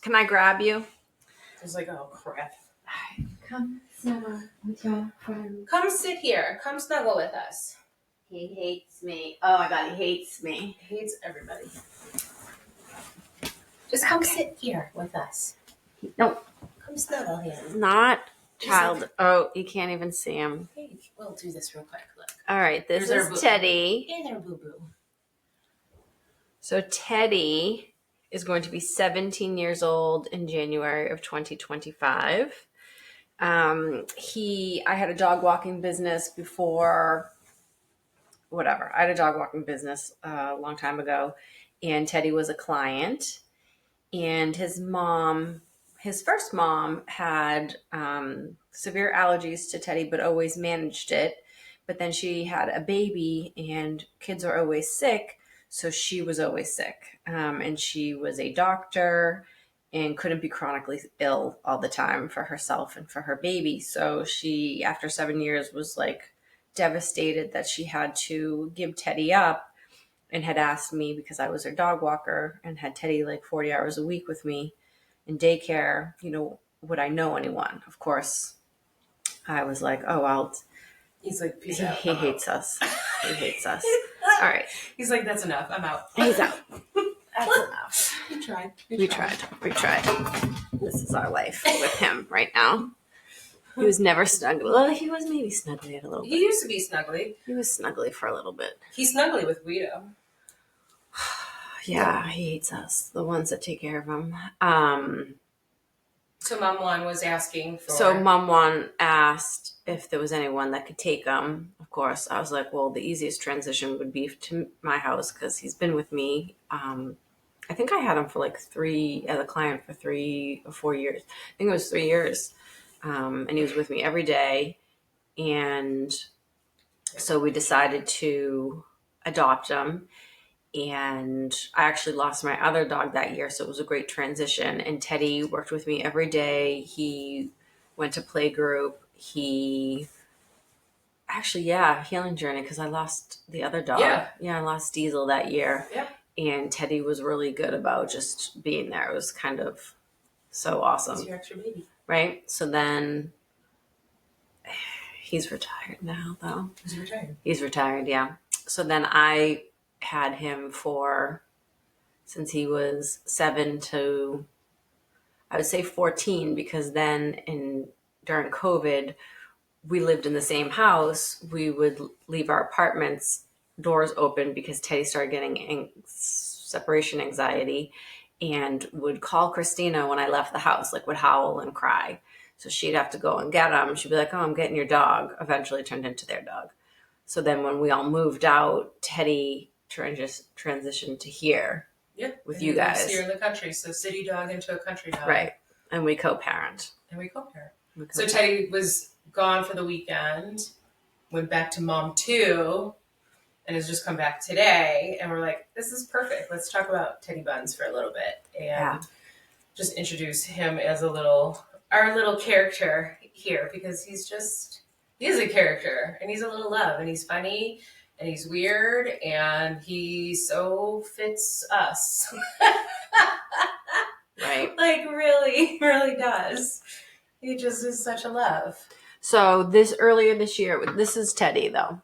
Can I grab you? I was like, oh crap. Come snuggle with your friend. Come sit here. Come snuggle with us. He hates me. Oh my god, he hates me. He hates everybody. Just come sit here with us. No. Come snuggle here. Not child. Oh, you can't even see him. Hey, we'll do this real quick. Look. All right, this There's is Teddy. Hey there, boo-boo. So Teddy is going to be 17 years old in January of 2025. I had a dog walking business before, whatever. I had a dog walking business a long time ago, and Teddy was a client. And his first mom had severe allergies to Teddy, but always managed it. But then she had a baby, and kids are always sick, so she was always sick. And she was a doctor and couldn't be chronically ill all the time for herself and for her baby. So she, after 7 years, was like devastated that she had to give Teddy up, and had asked me, because I was her dog walker and had Teddy like 40 hours a week with me in daycare, would I know anyone? Of course, I was like, oh, He's like, peace out. He hates us. He hates us. All right. He's like, that's enough. I'm out. He's out. That's enough. We tried. This is our life with him right now. He was never snuggly. Well, he was maybe snuggly a little bit. He used to be snuggly. He was snuggly for a little bit. He's snuggly with Guido. Yeah, he hates us, the ones that take care of him. So Mom One was asking for... So Mom One asked if there was anyone that could take him. Of course, I was like, well, the easiest transition would be to my house, because he's been with me. I think I had him for like as a client for 3 or 4 years. I think it was 3 years. And he was with me every day. And so we decided to adopt him. And I actually lost my other dog that year, so it was a great transition. And Teddy worked with me every day. He went to playgroup. Healing journey, because I lost the other dog. Yeah, I lost Diesel that year. Yeah. And Teddy was really good about just being there. It was kind of so awesome. It's your extra baby. Right? So then he's retired now, though. Is he retired? He's retired, yeah. So then I had him since he was 7 to, I would say 14, because then during COVID, we lived in the same house. We would leave our apartments doors open because Teddy started getting separation anxiety, and would call Kristina when I left the house, like would howl and cry. So she'd have to go and get him. She'd be like, oh, I'm getting your dog. Eventually turned into their dog. So then when we all moved out, Teddy transitioned to here with you guys. Here in the country. So city dog into a country dog. Right. And we co-parent. So Teddy was gone for the weekend, went back to Mom 2, and has just come back today. And we're like, this is perfect. Let's talk about Teddy Buns for a little bit. And just introduce him as our little character here, because he is a character, and he's a little love, and he's funny, and he's weird, and he so fits us. Right. Like, really, really does. He just is such a love. So earlier this year, this is Teddy though.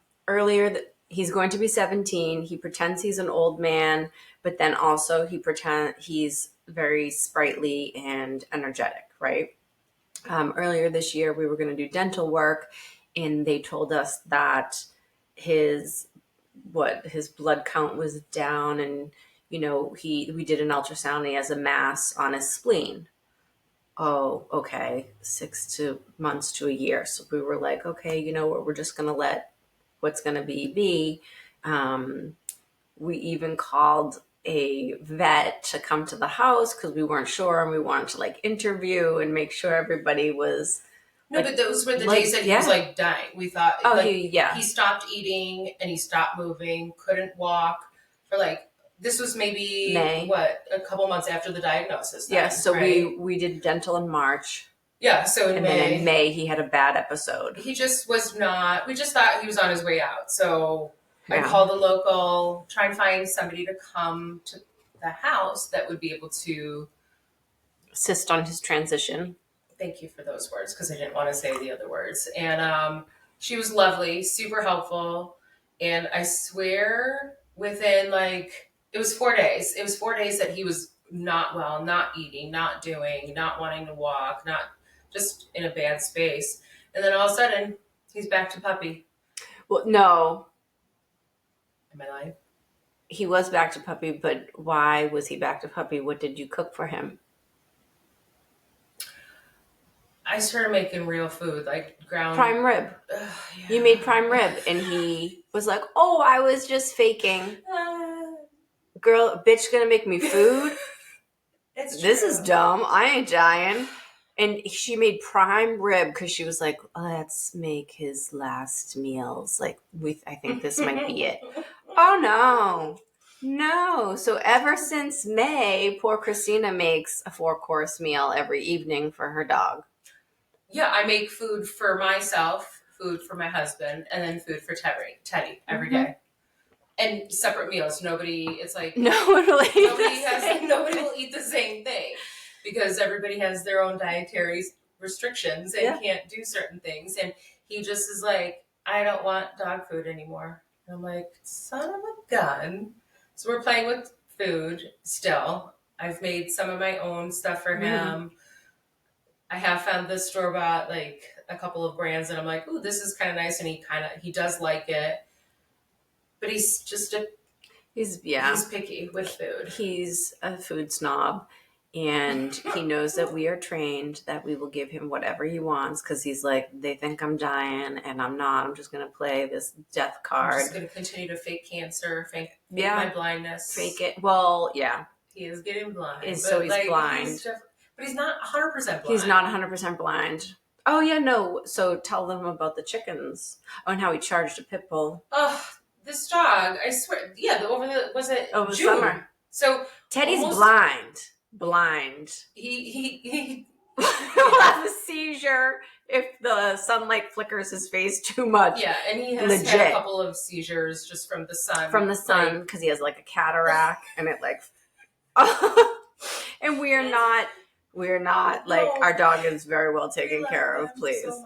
He's going to be 17. He pretends he's an old man, but then also he's very sprightly and energetic, right? Earlier this year, we were going to do dental work, and they told us that his blood count was down, and we did an ultrasound, and he has a mass on his spleen. Oh, okay, 6 months to a year. So we were like, okay, we're just going to let what's going to be. We even called a vet to come to the house because we weren't sure, and we wanted to interview and make sure everybody was. No, but those were the days that he was dying. We thought, he stopped eating and he stopped moving, couldn't walk for this was maybe May. A couple months after the diagnosis. Then, so right? we did dental in March. Yeah, so in May. Then in May he had a bad episode. He just was not. We just thought he was on his way out. So I called the local, try and find somebody to come to the house that would be able to assist on his transition. Thank you for those words, because I didn't want to say the other words. And she was lovely, super helpful. And I swear within it was 4 days. It was 4 days that he was not well, not eating, not doing, not wanting to walk, not just in a bad space. And then all of a sudden, he's back to puppy. Well, no. Am I lying? He was back to puppy, but why was he back to puppy? What did you cook for him? I started making real food, like ground prime rib. Yeah. You made prime rib, and he was like, "Oh, I was just faking." Girl, bitch, gonna make me food? This is dumb. I ain't dying. And she made prime rib because she was like, "Let's make his last meals. Like, I think this might be it." Oh no. So ever since May, poor Kristina makes a 4-course meal every evening for her dog. Yeah, I make food for myself, food for my husband, and then food for Teddy every day. And separate meals. Nobody will eat the same thing, because everybody has their own dietary restrictions and can't do certain things. And he just is like, I don't want dog food anymore. And I'm like, son of a gun. So we're playing with food still. I've made some of my own stuff for him. I have found this store-bought, like a couple of brands, and I'm like, ooh, this is kind of nice. And he does like it. But he's just he's picky with food. He's a food snob, and he knows that we are trained that we will give him whatever he wants, because he's like, they think I'm dying and I'm not. I'm just going to play this death card. I'm just going to continue to fake cancer, fake my blindness. Fake it. Well, yeah. He is getting blind. He's blind. But he's not 100% blind. He's not 100% blind. Oh, yeah, no. So tell them about the chickens. Oh, and how he charged a pit bull. Oh, this dog, I swear, over June? Summer. So Teddy's blind. He will have a seizure if the sunlight flickers his face too much. Yeah, and he has had a couple of seizures just from the sun. Because he has like a cataract, and it like. And we're not like, our dog is very well taken care of. Please. So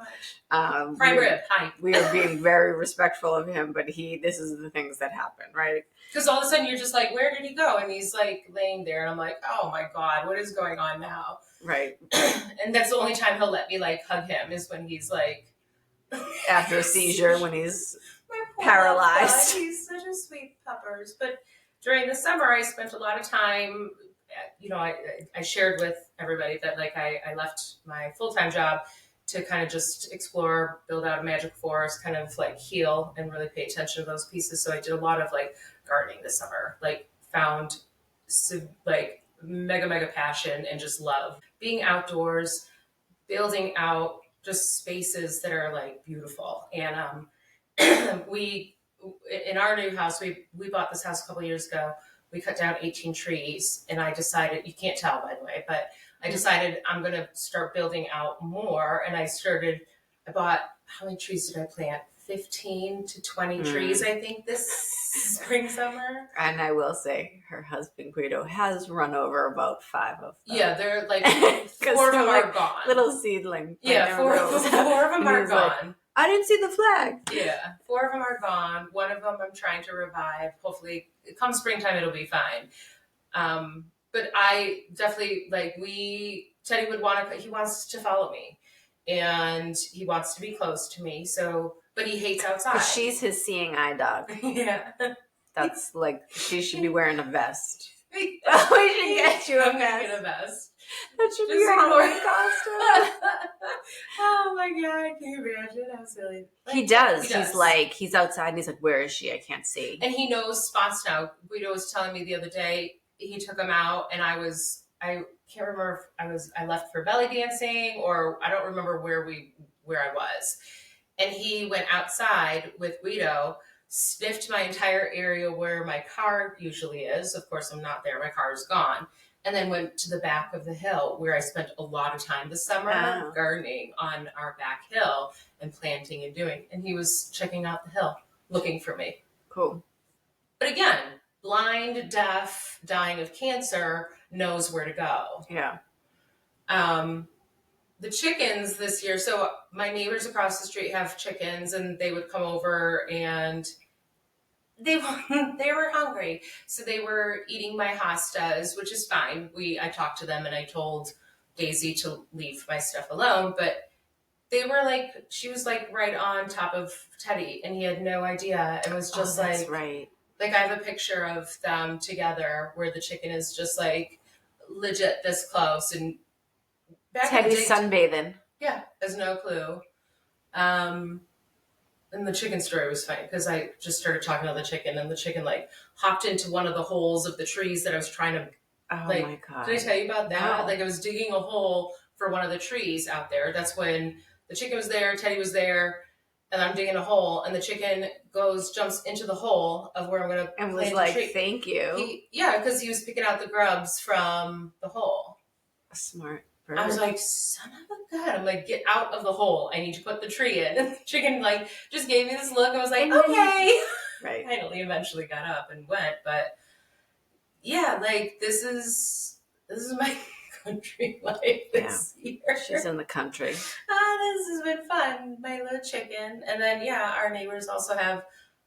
prime rib. Hi. We are being very respectful of him, but this is the things that happen, right? Because all of a sudden you're just like, where did he go? And he's like laying there, and I'm like, oh my God, what is going on now? Right. And that's the only time he'll let me like hug him, is when he's like after a seizure, when he's paralyzed. He's such a sweet puppers. But during the summer, I spent a lot of time. I shared with everybody that like I left my full-time job to kind of just explore, build out a magic forest, kind of like heal and really pay attention to those pieces. So I did a lot of like gardening this summer, like found like mega passion and just love being outdoors, building out just spaces that are like beautiful. And we, in our new house, we bought this house a couple of years ago. We cut down 18 trees, and I decided, you can't tell by the way, but I decided I'm going to start building out more. And I bought, how many trees did I plant? 15 to 20 trees, I think, this spring, summer. And I will say, her husband Guido has run over about 5 of them. Yeah, they're like, 4 of them are gone. Little seedling. Yeah, 4 of them are gone. Like, I didn't see the flag. Yeah, 4 of them are gone. One of them I'm trying to revive. Hopefully, come springtime, it'll be fine. But I definitely, Teddy he wants to follow me. And he wants to be close to me. So, but he hates outside. But she's his seeing eye dog. Yeah. That's like, she should be wearing a vest. We should get you a vest. That should be your Halloween costume. Oh my God, can you imagine how silly? He does. He's outside and he's like, where is she? I can't see. And he knows spots now. Guido was telling me the other day, he took him out, and I can't remember if I left for belly dancing, or I don't remember where I was. And he went outside with Guido, sniffed my entire area where my car usually is. Of course, I'm not there. My car is gone. And then went to the back of the hill, where I spent a lot of time this summer gardening on our back hill and planting and doing. And he was checking out the hill, looking for me. Cool. But again, blind, deaf, dying of cancer, knows where to go. Yeah. The chickens this year, so my neighbors across the street have chickens, and they would come over, and they they were hungry, so they were eating my hostas, which is fine. I talked to them, and I told Daisy to leave my stuff alone, but they were like, she was like right on top of Teddy, and he had no idea. It was just that's right. like I have a picture of them together where the chicken is just like legit this close, and back in the Teddy's day, sunbathing. yeah, has no clue. And the chicken story was funny because I just started talking to the chicken, and the chicken like hopped into one of the holes of the trees that I was trying to Oh like. my God. Did I tell you about that? No. Like I was digging a hole for one of the trees out there. That's when the chicken was there, Teddy was there, and I'm digging a hole, and the chicken jumps into the hole of where I'm going to And was plant like, a tree. thank you. Yeah, because he was picking out the grubs from the hole. A smart bird. I was like, son of a gun. I'm like, get out of the hole. I need to put the tree in. And the chicken like just gave me this look. I was like, okay. Right. Finally, eventually got up and went. But yeah, like this is my country life this year. She's in the country. This has been fun. My little chicken. And then yeah, our neighbors also have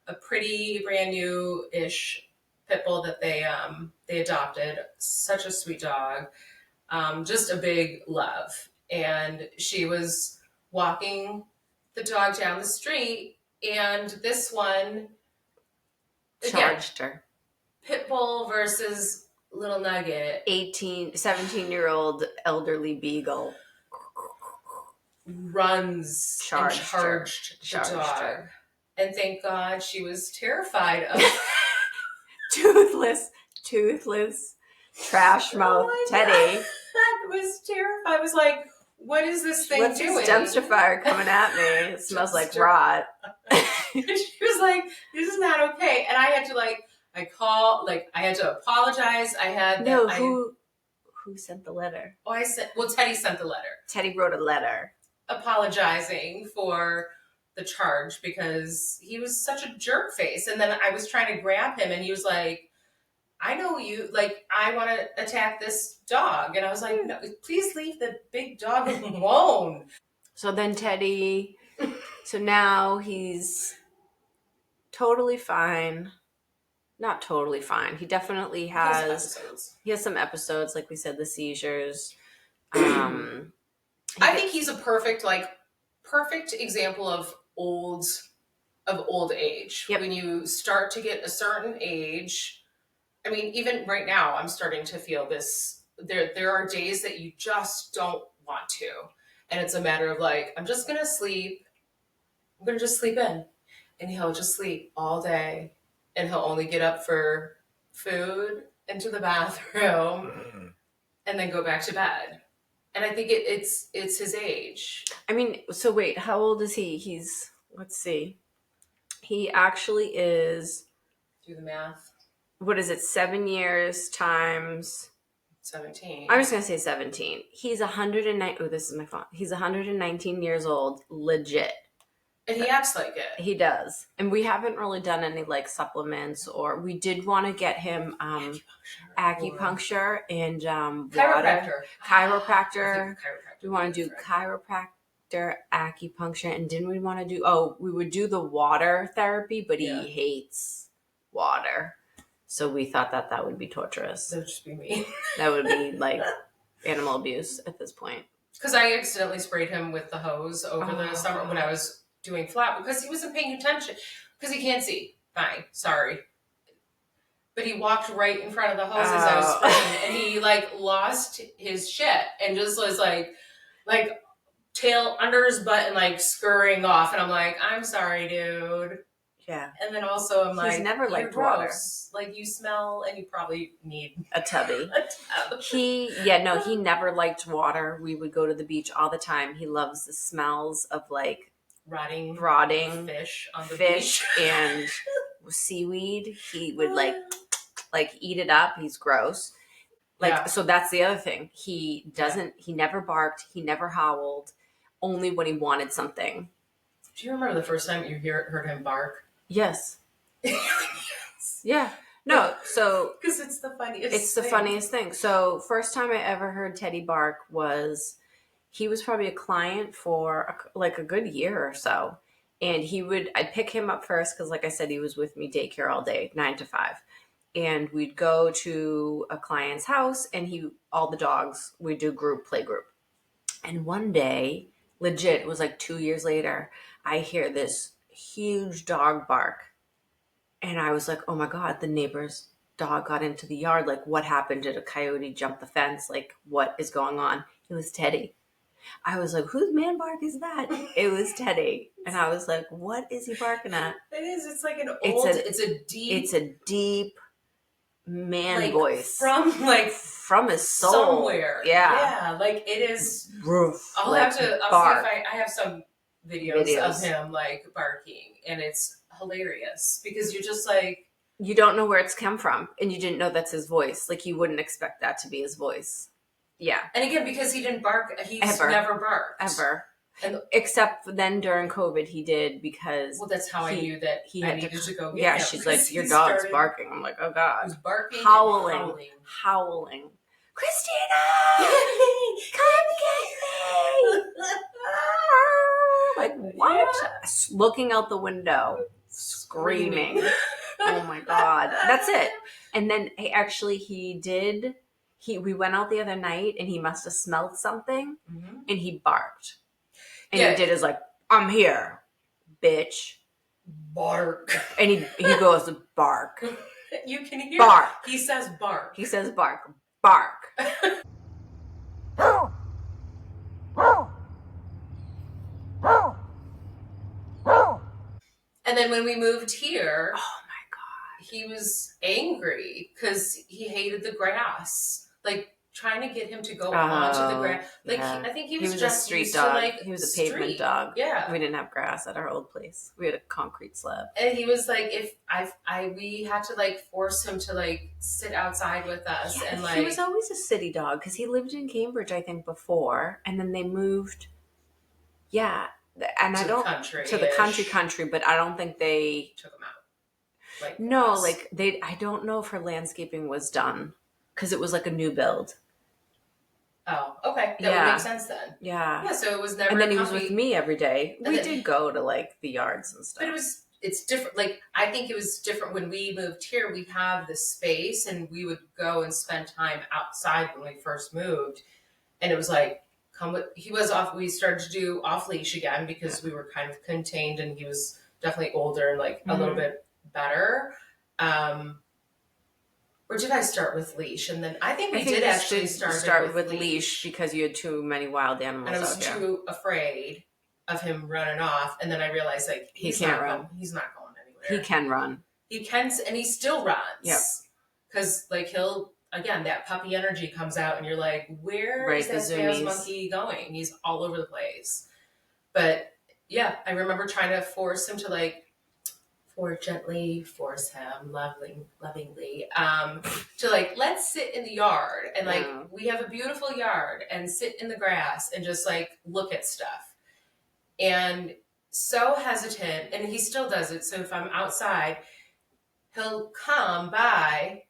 a pretty brand new-ish pit bull that they adopted. Such a sweet dog. Just a big love. And she was walking the dog down the street, and this one Charged her. Pit bull versus little nugget. 17-year-old elderly beagle Runs charged the dog. her. And thank God she was terrified of toothless, trash mouth Teddy. I was terrified. I was like, what is this thing What's doing? What's this dumpster fire coming at me? It smells like rot. She was like, this is not okay. And I had to I had to apologize. Who sent the letter? Teddy sent the letter. Teddy wrote a letter apologizing for the charge because he was such a jerk face. And then I was trying to grab him, and he was like, I know you, like, I want to attack this dog. And I was like, no, please leave the big dog alone. So then now he's totally fine. Not totally fine. He definitely has some episodes, like we said, the seizures. I think he's a perfect example of old age. Yep. When you start to get a certain age, I mean, even right now, I'm starting to feel this. There are days that you just don't want to, and it's a matter of like, I'm just gonna sleep. I'm gonna just sleep in, and he'll just sleep all day, and he'll only get up for food, into the bathroom, and then go back to bed. And I think it's his age. I mean, so wait, how old is he? Let's see. He actually is. Do the math. What is it? 7 years times 17. I'm just gonna say 17. He's 109. Oh, this is my phone. He's 119 years old, legit. And he acts like it. He does. And we haven't really done any like supplements, or we did want to get him acupuncture and chiropractor. We want to do chiropractor, acupuncture, and didn't we want to do? We would do the water therapy, but he hates water, so we thought that would be torturous. That would just be me. That would be like animal abuse at this point. Because I accidentally sprayed him with the hose over the summer when I was doing flat, because he wasn't paying attention, because he can't see. Fine, sorry. But he walked right in front of the hose as I was spraying, and he like lost his shit and just was like tail under his butt and like scurrying off. And I'm like, I'm sorry, dude. Yeah. And then also I'm like, he's never liked water. Like you smell, and you probably need a tubby. He never liked water. We would go to the beach all the time. He loves the smells of like rotting fish on the beach and seaweed. He would like eat it up. He's gross. So that's the other thing. He never barked. He never howled. Only when he wanted something. Do you remember the first time you heard him bark? Yes. Yeah. No, so because it's the funniest. It's the funniest thing. So first time I ever heard Teddy bark was he was probably a client for like a good year or so. And I'd pick him up first because, like I said, he was with me daycare all day, 9 to 5. And we'd go to a client's house and all the dogs, we'd do play group. And one day, legit, it was like 2 years later, I hear this huge dog bark. And I was like, oh my God, the neighbor's dog got into the yard. Like, what happened? Did a coyote jump the fence? Like, what is going on? It was Teddy. I was like, whose man bark is that? It was Teddy. And I was like, what is he barking at? It is. It's like It's a deep man voice. From his soul. Somewhere. Yeah. Yeah. Like it is. Roof. I'll like see if I have some videos of him like barking, and it's hilarious because you're just like, you don't know where it's come from, and you didn't know that's his voice. Like you wouldn't expect that to be his voice. Yeah. And again, because he didn't bark, he's never barked. Ever. And except then during COVID, he did because. Well, that's how I knew that I needed to go get him. Yeah, she's like, your dog's barking. I'm like, oh God. He's barking, howling. Kristina, come get me! Like what? Looking out the window, screaming. Oh my God, that's it. And then we went out the other night and he must have smelled something and he barked. And he did his like, I'm here, bitch. Bark. And he goes, bark. You can hear bark. He says bark. He says bark. Bark. And then when we moved here, oh my God, he was angry because he hated the grass. Like trying to get him to go onto the grass. Like I think he was just a street used dog. To, like, he was a pavement dog. Yeah, we didn't have grass at our old place. We had a concrete slab. And he was like, we had to like force him to like sit outside with us, and like he was always a city dog because he lived in Cambridge, I think, before, and then they moved. Yeah, and to the country, but I don't think they took him out. I don't know if her landscaping was done because it was like a new build. Oh, okay. That would make sense then. Yeah. Yeah, so it was never. And then he was with me every day. We did go to like the yards and stuff. But it's different. Like I think it was different when we moved here. We have the space, and we would go and spend time outside when we first moved. And it was like, he was off. We started to do off leash again because we were kind of contained, and he was definitely older and like a little bit better. Or did I start with leash? And then I think we did actually start with leash because you had too many wild animals. And I was too afraid of him running off. And then I realized like he's not going anywhere. He can run. He can, and he still runs. Yep. Because like that puppy energy comes out, and you're like, where is that sales monkey going? He's all over the place. But yeah, I remember trying to force him to gently force him lovingly to like, let's sit in the yard and like we have a beautiful yard and sit in the grass and just like look at stuff. And so hesitant, and he still does it. So if I'm outside, he'll come by,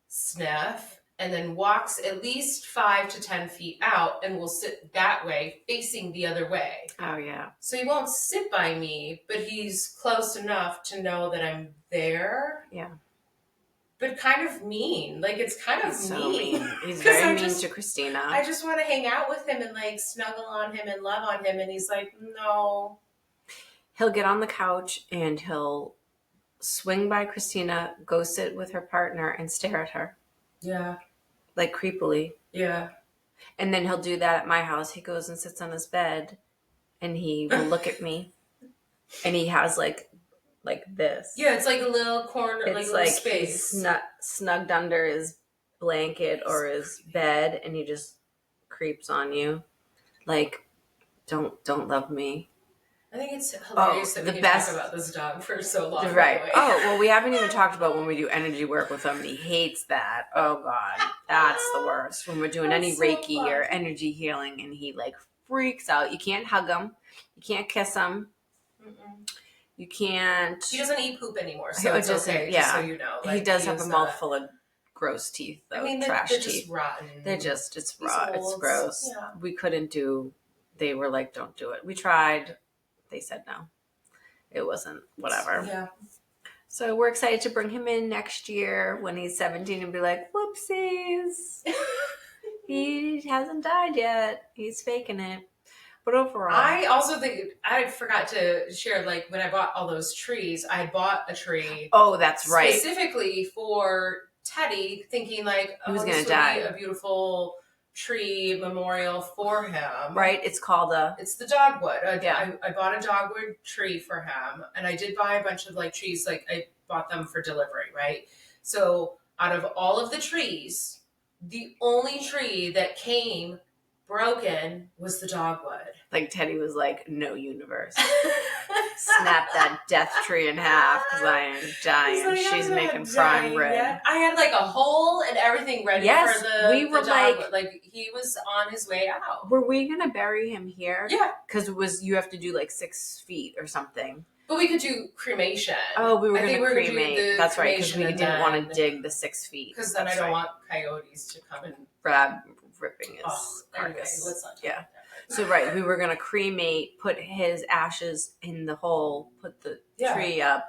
sniff, and then walks at least 5 to 10 feet out and will sit that way, facing the other way. Oh, yeah. So he won't sit by me, but he's close enough to know that I'm there. Yeah. But kind of mean. Like, it's kind of mean. He's very mean to Kristina. I just want to hang out with him and, like, snuggle on him and love on him. And he's like, no. He'll get on the couch and he'll swing by Kristina, go sit with her partner, and stare at her. Yeah. Like creepily. Yeah. And then he'll do that at my house. He goes and sits on his bed and he will look at me. And he has like this. Yeah, it's like a little corner, it's like a little space. He's snugged under his blanket or his bed, and he just creeps on you. Like, don't love me. I think it's hilarious that we can talk about this dog for so long. Right. Oh, well, we haven't even talked about when we do energy work with him, and he hates that. Oh, God. That's the worst. When we're doing any Reiki or energy healing, and he, like, freaks out. You can't hug him. You can't kiss him. You can't. He doesn't eat poop anymore, so Oh, it's just, okay. yeah. Just so you know, He does have a mouthful of gross teeth, though. I mean, trash they're teeth. just rotten. It's raw. It's gross. Yeah. We couldn't do. They were like, "Don't do it." We tried. They said no. It wasn't whatever. Yeah. So we're excited to bring him in next year when he's 17 and be like, "Whoopsies." He hasn't died yet. He's faking it. But overall, I also think I forgot to share, like, when I bought all those trees, I bought a tree. Oh, that's right. Specifically for Teddy, thinking like, he was oh, going this to die. would be a beautiful tree memorial for him. Right. It's called It's the dogwood. Yeah. I bought a dogwood tree for him, and I did buy a bunch of like trees. Like I bought them for delivery, right? So out of all of the trees, the only tree that came broken was the dogwood. Like Teddy was like, no universe. Snap that death tree in half because I am dying. Like, she's making prime rib. Yet. I had like a hole and everything ready for we were the dogwood. Like he was on his way out. Were we gonna bury him here? Yeah, because you have to do like 6 feet or something. But we could do cremation. Oh, we were going to cremate. That's right, because we didn't want to dig the 6 feet. Because then I don't want coyotes to come and grab ripping his carcass. Anyway, let's not talk about that. So right, we were going to cremate, put his ashes in the hole, put the tree up,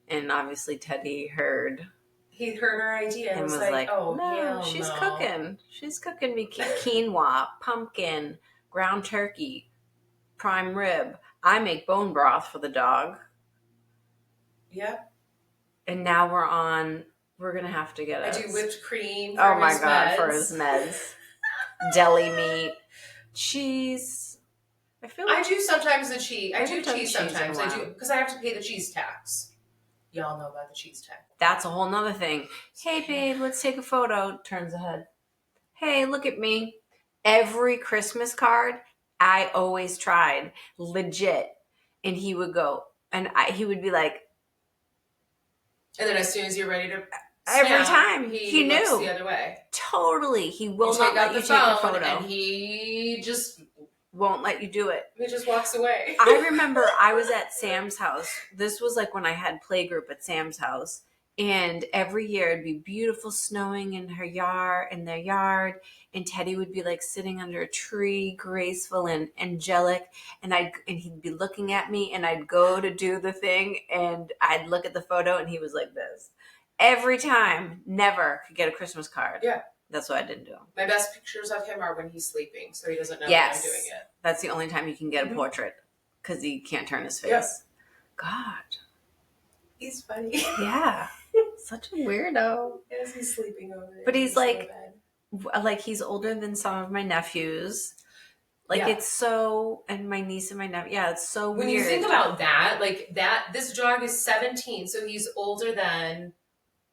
and obviously Teddy heard. He heard our idea and was like, "Oh, no, she's cooking. She's cooking me quinoa, pumpkin, ground turkey, prime rib. I make bone broth for the dog." Yeah. And now we're going to have to get I do whipped cream for for his meds. Deli meat, cheese. I feel like I do sometimes the cheese. I do cheese sometimes. I do because I have to pay the cheese tax. Y'all know about the cheese tax. That's a whole nother thing. Hey babe, let's take a photo. Turns ahead. Hey, look at me. Every Christmas card, I always tried. Legit. And he would go, and he would be like. And then as soon as you're ready to every time he knew looks the other way. Totally. He will not let you take a photo. And he just won't let you do it. He just walks away. I remember I was at Sam's house. This was like when I had playgroup at Sam's house. And every year it'd be beautiful snowing in their yard. And Teddy would be like sitting under a tree, graceful and angelic. And he'd be looking at me, and I'd go to do the thing, and I'd look at the photo, and he was like this. Every time, never could get a Christmas card. Yeah. That's what I didn't do. My best pictures of him are when he's sleeping, so he doesn't know that I'm doing it. That's the only time you can get a portrait, because he can't turn his face. Yeah. God. He's funny. Yeah. Such a weirdo. Yes, he's sleeping over there. But he's like he's older than some of my nephews. It's so, and my niece and my nephew. Yeah, it's so weird. When you think about that, this dog is 17, so he's older than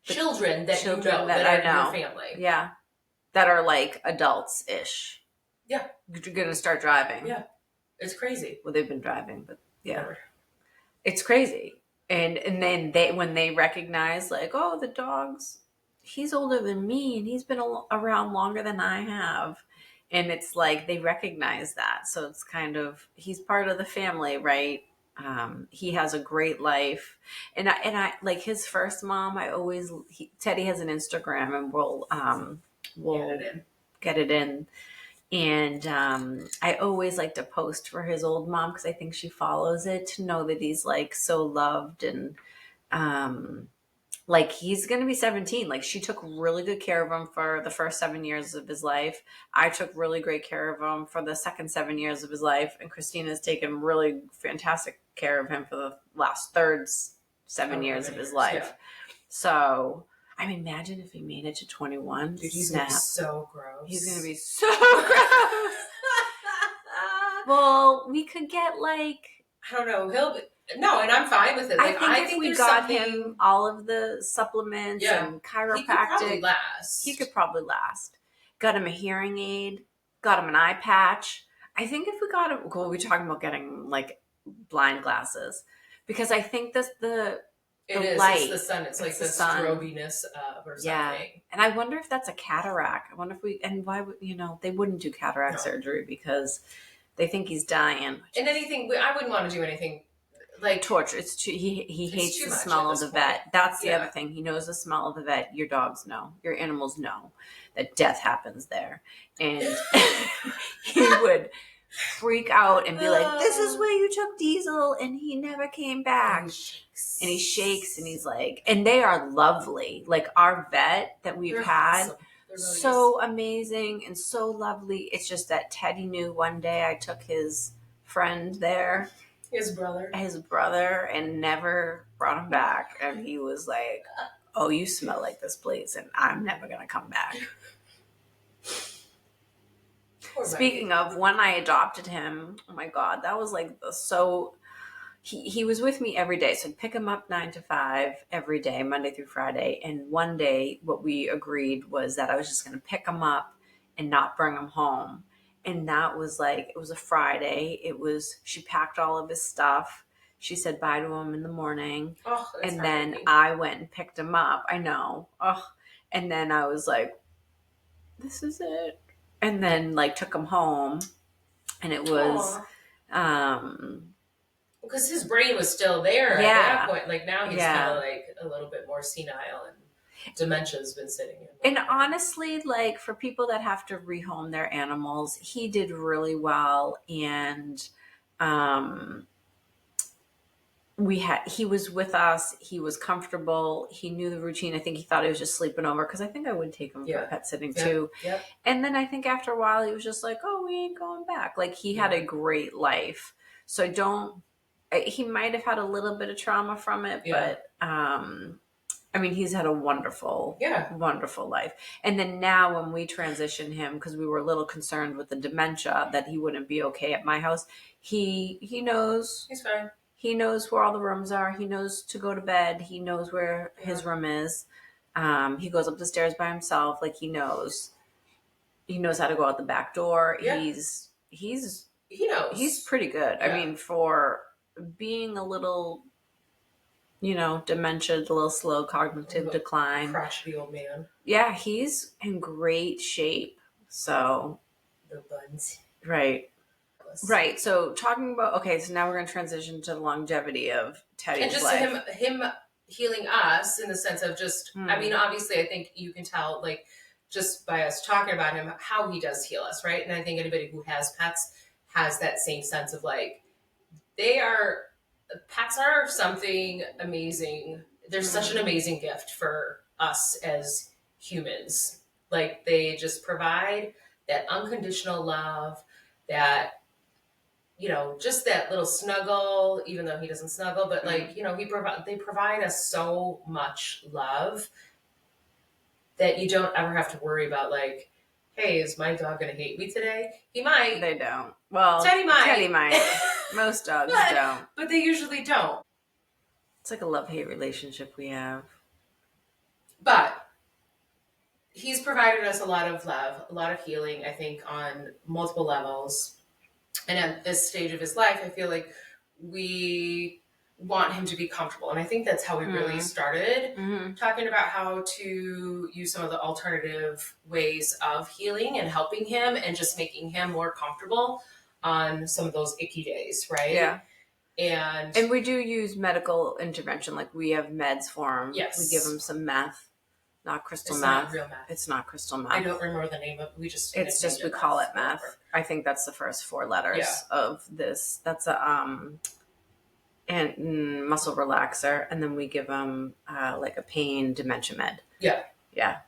children that you know that are in your family. Yeah. That are like adults-ish. Yeah. You're going to start driving. Yeah. It's crazy. Well, they've been driving, but yeah. Whatever. It's crazy. And then when they recognize like, oh, the dog's, he's older than me and he's been around longer than I have. And it's like they recognize that. So it's kind of, he's part of the family, right? He has a great life. And I like his first mom, Teddy has an Instagram, and we'll get it in. And I always like to post for his old mom because I think she follows it to know that he's like so loved, and like he's going to be 17. Like she took really good care of him for the first 7 years of his life. I took really great care of him for the second 7 years of his life. And Kristina's taken really fantastic care of him for the last third 7 years of his life. Yeah. So I mean, imagine if he made it to 21. Dude, he's going to be so gross. He's going to be so gross. Well, we could get like... I don't know. No, and I'm fine with it. Like, I think we got him all of the supplements and chiropractic. He could probably last. Got him a hearing aid. Got him an eye patch. I think if we got him... We'll be talking about getting like blind glasses. Because I think It's the sun. It's like the strobiness of or something. Yeah. And I wonder if that's a cataract. I wonder if why would, they wouldn't do cataract surgery because they think he's dying. And I wouldn't want to do anything like torture. It's too, he hates too the much smell at of the this vet. point. That's the Yeah. other thing. He knows the smell of the vet. Your dogs know. Your animals know that death happens there. And he would freak out and be like, "This is where you took Diesel and he never came back." And he shakes and he's like, and they are lovely. Like our vet that we've They're had, awesome. They're really so amazing and so lovely. It's just that Teddy knew one day I took his friend there, his brother, and never brought him back. And he was like, "Oh, you smell like this place and I'm never going to come back." Speaking of, when I adopted him, oh my God, that was like he was with me every day. So I'd pick him up 9 to 5 every day, Monday through Friday. And one day what we agreed was that I was just going to pick him up and not bring him home. And that was like, it was a Friday. She packed all of his stuff. She said bye to him in the morning. And then I went and picked him up. I know. And then I was like, this is it. And then like took him home. And it was, because his brain was still there at that point. Like now he's kind of like a little bit more senile and dementia's been sitting in. And honestly, like for people that have to rehome their animals, he did really well. And he was with us. He was comfortable. He knew the routine. I think he thought he was just sleeping over because I think I would take him for pet sitting too. Yep. And then I think after a while he was just like, "Oh, we ain't going back." Like he had a great life. So he might have had a little bit of trauma from it, but I mean, he's had a wonderful, wonderful life. And then now when we transitioned him, because we were a little concerned with the dementia that he wouldn't be okay at my house, he knows. He's fine. He knows where all the rooms are. He knows to go to bed. He knows where his room is. He goes up the stairs by himself. Like he knows how to go out the back door. Yeah. He knows. He's pretty good. Yeah. I mean, for being a little, dementia, a little slow cognitive decline. Crotchety old man. Yeah, he's in great shape. So. The buns. Right. Right. So talking about, so now we're going to transition to the longevity of Teddy's life. And just him healing us in the sense of just, I mean, obviously I think you can tell, like, just by us talking about him, how he does heal us, right? And I think anybody who has pets has that same sense of like, pets are something amazing. They're such an amazing gift for us as humans. Like they just provide that unconditional love, that, just that little snuggle, even though he doesn't snuggle, but like, they provide us so much love that you don't ever have to worry about like, hey, is my dog going to hate me today? He might. They don't. Well, Teddy might. Most dogs don't. But they usually don't. It's like a love-hate relationship we have. But he's provided us a lot of love, a lot of healing, I think, on multiple levels. And at this stage of his life, I feel like we want him to be comfortable. And I think that's how we really started talking about how to use some of the alternative ways of healing and helping him and just making him more comfortable on some of those icky days, right? Yeah. And we do use medical intervention. Like we have meds for him. Yes. We give him some meth. Not crystal meth. Not real meth. It's not crystal meth. I don't remember the name of it. We call it meth. I think that's the first 4 letters of this. That's a and muscle relaxer, and then we give them like a pain dementia med. Yeah.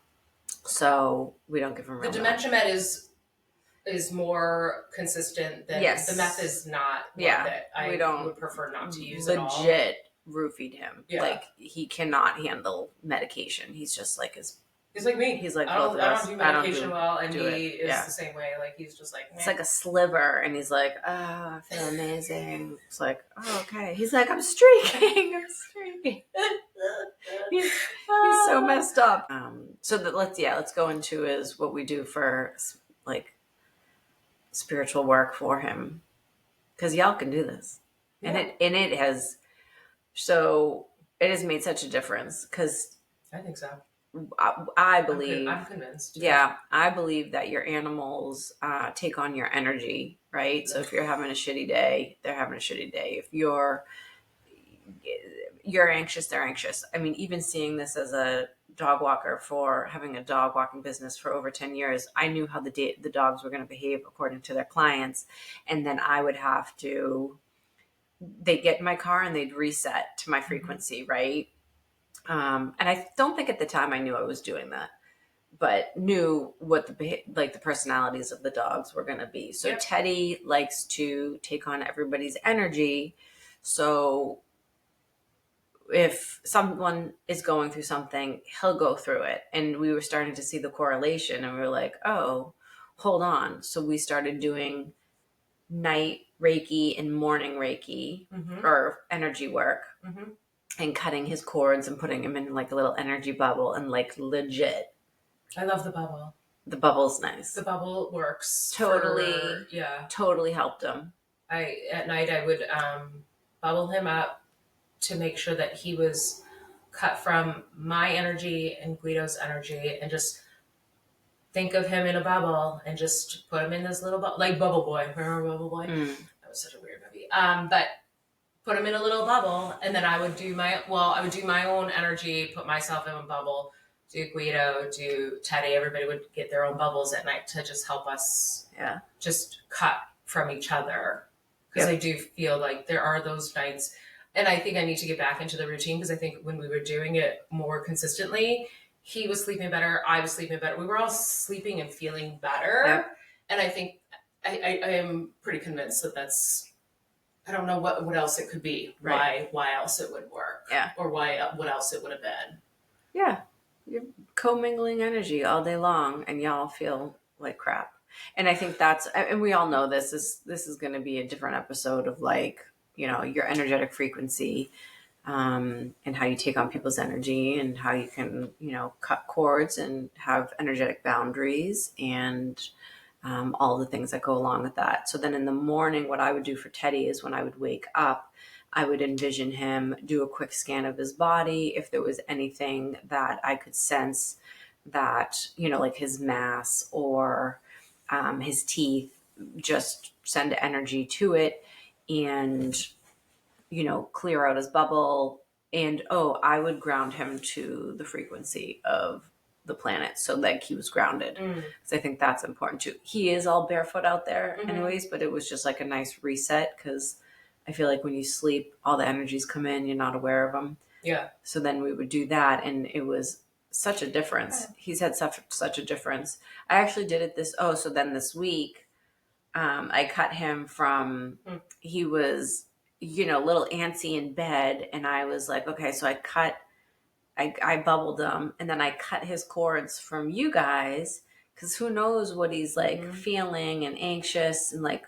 So we don't give them real the dementia med is more consistent than the meth is not. That I would prefer not to use at all. Legit roofied him. Like he cannot handle medication. He's just like he's like me. He's like I don't do medication well, and he is the same way. Like he's just like, it's like a sliver, and he's like, I feel amazing. It's like, okay. He's like, I'm streaking. he's so messed up. So that let's go into is what we do for like spiritual work for him, because y'all can do this, and it has made such a difference. Because I think so. I believe I'm convinced. Yeah, I believe that your animals take on your energy, right? So if you're having a shitty day, they're having a shitty day. If you're you're anxious, they're anxious. I mean, even seeing this as a dog walker for having a dog walking business for over 10 years, I knew how the dogs were going to behave according to their clients. And then I would have to, they'd get in my car and they'd reset to my frequency, right? And I don't think at the time I knew I was doing that, but knew what the personalities of the dogs were going to be. So Teddy likes to take on everybody's energy. So if someone is going through something, he'll go through it. And we were starting to see the correlation, and we were like, oh, hold on. So we started doing night Reiki and morning Reiki or energy work and cutting his cords and putting him in like a little energy bubble, and like legit. I love the bubble. The bubble's nice. The bubble works. Totally helped him. At night I would bubble him up to make sure that he was cut from my energy and Guido's energy, and just think of him in a bubble and just put him in this little bubble, like Bubble Boy. Remember Bubble Boy? That was such a weird movie. But put him in a little bubble, and then I would do my own energy, put myself in a bubble, do Guido, do Teddy. Everybody would get their own bubbles at night to just help us just cut from each other. Because I do feel like there are those nights, and I think I need to get back into the routine, because I think when we were doing it more consistently, he was sleeping better, I was sleeping better. We were all sleeping and feeling better. Yep. And I think I am pretty convinced that that's, I don't know what else it could be. Right. Why else it would work. Yeah. Or what else it would have been. Yeah. You're commingling energy all day long, and y'all feel like crap. And I think that's, and we all know this is going to be a different episode of like, your energetic frequency, and how you take on people's energy, and how you can, cut cords and have energetic boundaries, and all the things that go along with that. So then in the morning, what I would do for Teddy is when I would wake up, I would envision him do a quick scan of his body. If there was anything that I could sense that, like his mass or his teeth, just send energy to it and, clear out his bubble. And, I would ground him to the frequency of the planet, so like he was grounded. Because I think that's important too. He is all barefoot out there anyways, but it was just like a nice reset, because I feel like when you sleep, all the energies come in, you're not aware of them. Yeah. So then we would do that, and it was such a difference. He's had such a difference. I actually did it so then this week, I cut him from, he was, a little antsy in bed, and I was like, okay, so I bubbled him, and then I cut his cords from you guys, because who knows what he's like feeling and anxious, and like,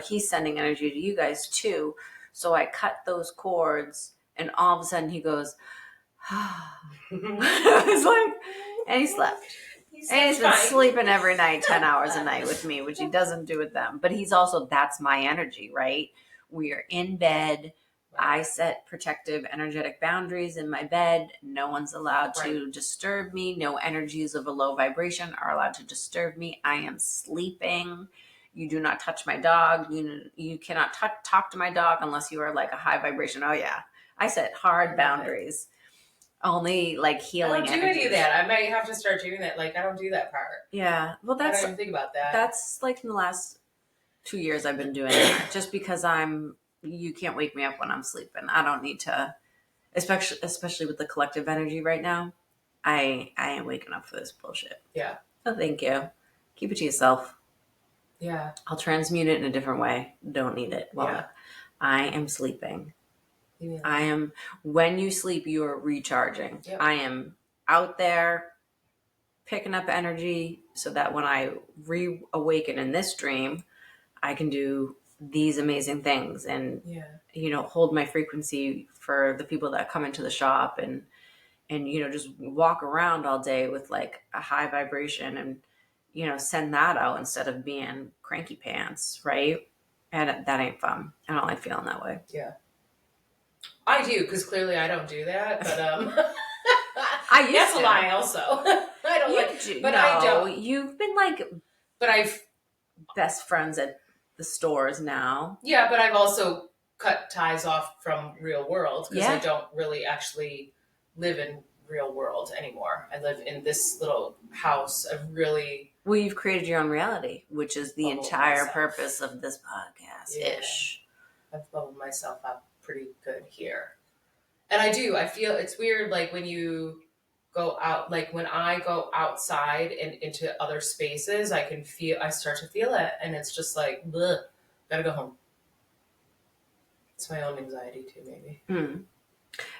he's sending energy to you guys too. So I cut those cords, and all of a sudden he goes, I was like, and he slept. And he's been sleeping every night, 10 hours a night with me, which he doesn't do with them. But he's also, that's my energy, right? We are in bed. I set protective energetic boundaries in my bed. No one's allowed to disturb me. No energies of a low vibration are allowed to disturb me. I am sleeping. You do not touch my dog. You cannot talk to my dog unless you are like a high vibration. Oh yeah. I set hard boundaries. Only like healing. I don't do any of that. I might have to start doing that. Like I don't do that part. Yeah. Well, I don't even think about that. That's like in the last 2 years I've been doing it, just because you can't wake me up when I'm sleeping. I don't need to, especially with the collective energy right now. I ain't waking up for this bullshit. Yeah. Oh, thank you. Keep it to yourself. Yeah. I'll transmute it in a different way. Don't need it. Well, I am sleeping. Yeah. When you sleep, you are recharging. Yep. I am out there picking up energy, so that when I reawaken in this dream, I can do these amazing things and, hold my frequency for the people that come into the shop, and, just walk around all day with like a high vibration, and, send that out instead of being cranky pants. Right. And that ain't fun. I don't like feeling that way. Yeah. I do, because clearly I don't do that, but that's a lie also. I don't. You've been like, but I've best friends at the stores now. Yeah, but I've also cut ties off from real world because I don't really actually live in real world anymore. I live in this little house of really... Well, you've created your own reality, which is the entire purpose of this podcast-ish. I've bubbled myself up pretty good here. And I feel it's weird, like when you go out, like when I go outside and into other spaces, I start to feel it. And it's just like, bleh, gotta go home. It's my own anxiety too, maybe.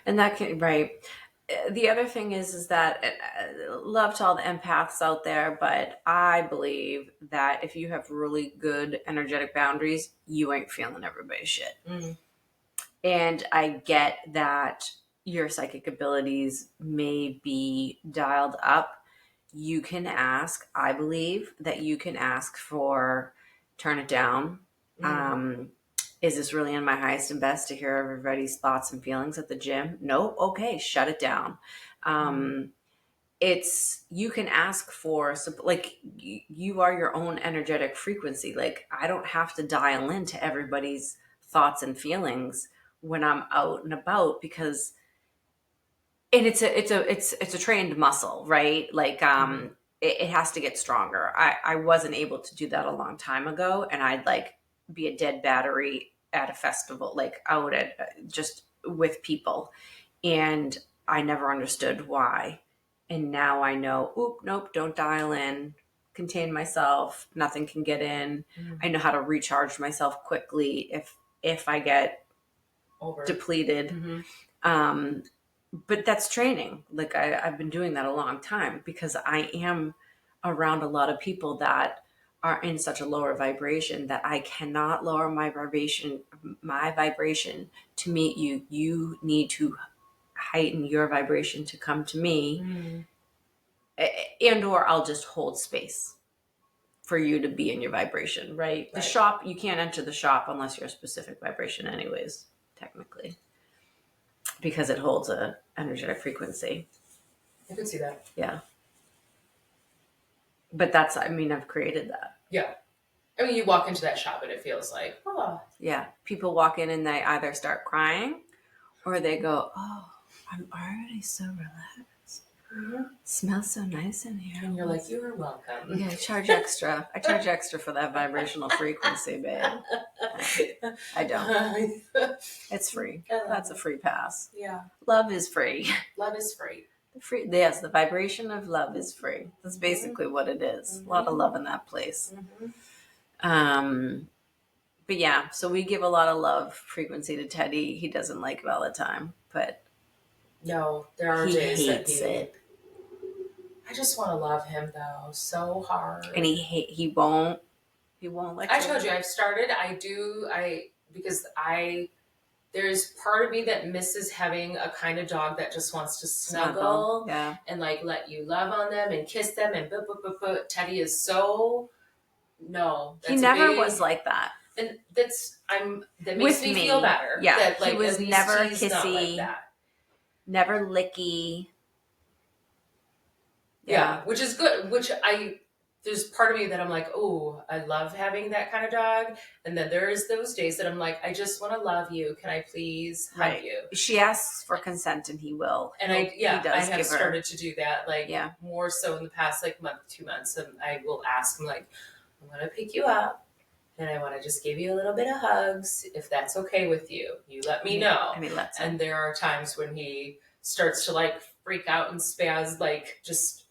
And that can, right. The other thing is that love to all the empaths out there, but I believe that if you have really good energetic boundaries, you ain't feeling everybody's shit. And I get that your psychic abilities may be dialed up. You can ask, I believe that you can ask for turn it down. Is this really in my highest and best to hear everybody's thoughts and feelings at the gym? No? Okay, shut it down. You can ask for, like, you are your own energetic frequency. Like, I don't have to dial into everybody's thoughts and feelings when I'm out and about, because, and it's a trained muscle, right? Like, it has to get stronger. I wasn't able to do that a long time ago, and I'd like be a dead battery at a festival, like out at just with people, and I never understood why. And now I know, nope, don't dial in, contain myself, nothing can get in. I know how to recharge myself quickly if I get depleted. But that's training. Like I've been doing that a long time because I am around a lot of people that are in such a lower vibration that I cannot lower my vibration to meet you. You need to heighten your vibration to come to me, and or I'll just hold space for you to be in your vibration, right? The shop, you can't enter the shop unless you're a specific vibration anyways, technically, because it holds a energetic frequency. I can see that. Yeah. But I've created that. Yeah. I mean, you walk into that shop and it feels like, Yeah. People walk in and they either start crying or they go, oh, I'm already so relaxed. Smells so nice in here. And you're like, you are welcome. Yeah, I charge extra. I charge extra for that vibrational frequency, babe. I don't. It's free. That's a free pass. Yeah. Love is free. Love is free. Yes, the vibration of love is free. That's basically what it is. A lot of love in that place. But yeah, so we give a lot of love frequency to Teddy. He doesn't like it all the time, but no, there are days that hates it. I just want to love him though so hard, and he won't let I told you I've started. Because there's part of me that misses having a kind of dog that just wants to snuggle. Yeah. And like let you love on them and kiss them and Teddy is so he never was like that. And that makes me feel better. Yeah. That, like, he was never kissy, like never licky. Yeah, which is good. There's part of me that I'm like, oh, I love having that kind of dog. And then there's those days that I'm like, I just want to love you. Can I please hug you? She asks for consent and he will. And I have started to do that, more so in the past, 2 months. And I will ask him, I'm going to pick you up and I want to just give you a little bit of hugs. If that's okay with you, you let me know. And there are times when he starts to freak out and spaz, just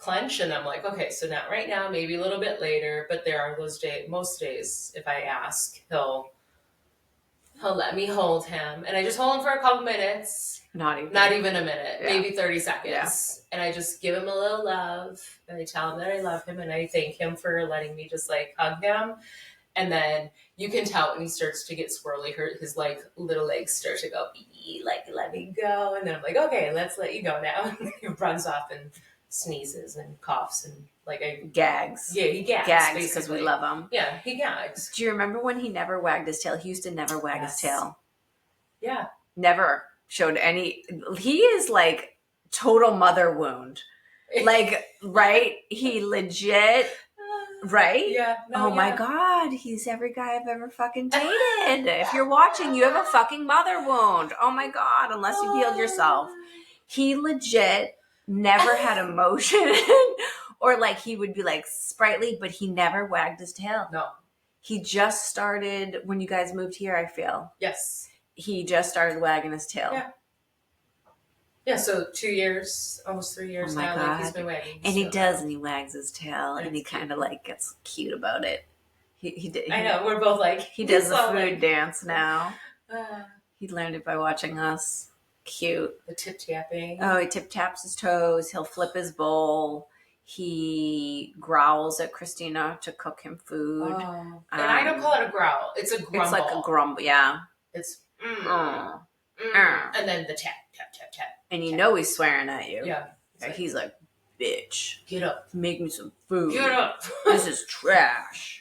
clench, and I'm like, okay, so not right now, maybe a little bit later. But there are those days, most days, if I ask, he'll let me hold him, and I just hold him for a couple minutes, not even a minute, maybe 30 seconds, and I just give him a little love, and I tell him that I love him, and I thank him for letting me just hug him. And then you can tell when he starts to get squirrely, his little legs start to go, let me go, and then I'm like, okay, let's let you go now. He runs off and sneezes and coughs and gags. Yeah, he gags because we love him. Yeah, he gags. Do you remember when he never wagged his tail? He used to never wag his tail. Yeah. Never showed any. He is total mother wound. Right? He legit Right? Yeah. No, Oh my God, he's every guy I've ever fucking dated. If you're watching, you have a fucking mother wound. Oh my God, unless you healed yourself. He legit never had emotion. Or like he would be like sprightly, but he never wagged his tail. No. He just started when you guys moved here, I feel. Yes. He just started wagging his tail. Yeah. Yeah, so 2 years, almost 3 years now, God. like he's been wagging his and he tail does, now. and he wags his tail, And and he it's kind of like gets cute about it. I know, we're both like... He does the so, food like, dance now. uh, He learned it by watching us. Cute. the tip-tapping. Oh, he tip-taps his toes. He'll flip his bowl. He growls at Kristina to cook him food. Oh. And I don't call it a growl. It's a grumble. It's like a grumble, yeah. It's... And then the tap, tap, tap, tap. And you know he's swearing at you. Yeah. He's like, bitch. Get up. Make me some food. Get up. This is trash.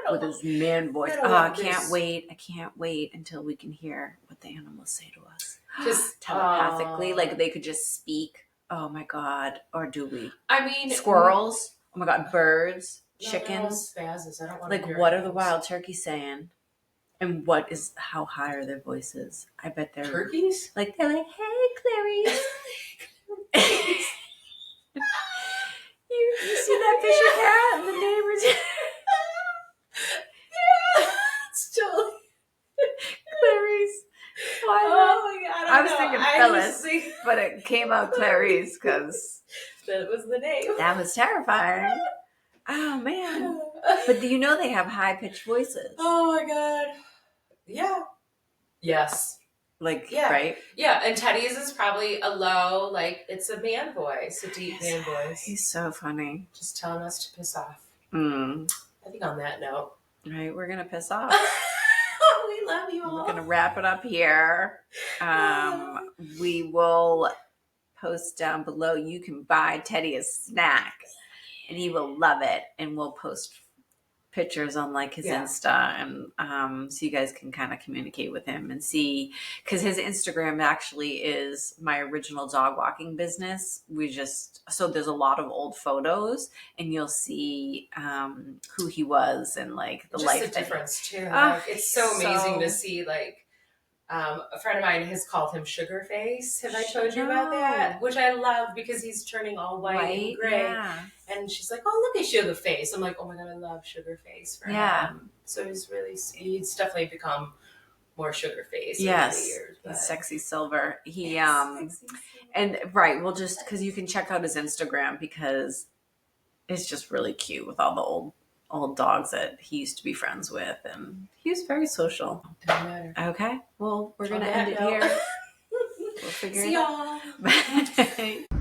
I With his man voice. I can't wait. I can't wait until we can hear what the animals say to us. Just telepathically. Like they could just speak. Oh my God. Or do we? I mean... Squirrels. Oh my God. Birds. Chickens. Spazzes. I don't want like to what are the wild turkeys saying? And how high are their voices? I bet they're... Turkeys? Like they're like, hey Clarice. you see that Fisher cat and the neighbors? It's totally... Clarice. Why Oh my God. I was thinking Phyllis, but it came out Clarice because that was the name. That was terrifying. Oh man. But do you know they have high-pitched voices? Oh my God. Yeah. Yes. Like, yeah. Right? Yeah, and Teddy's is probably a low, like, it's a man voice, a deep man voice. He's so funny. Just telling us to piss off. I think on that note. Right, we're going to piss off. We love you all. We're going to wrap it up here. We will post down below. You can buy Teddy a snack, and he will love it. And we'll post pictures on like his Insta, and so you guys can kind of communicate with him and see, because his Instagram actually is my original dog walking business. So there's a lot of old photos, and you'll see who he was and like the just life. The difference too. Like, it's so amazing to see. Like a friend of mine has called him Sugar Face. Have I told you about that? Which I love because he's turning all white and gray. Yeah. And she's like, "Oh, look at Sugar Face." I'm like, "Oh my God, I love Sugar Face for him." So he's definitely become more Sugar Face over the years. But... He's sexy silver. And right, we'll just, because you can check out his Instagram because it's just really cute with all the old dogs that he used to be friends with, and he was very social. Doesn't matter. Okay, well, we're gonna end it here. We'll figure it out. See y'all. Bye.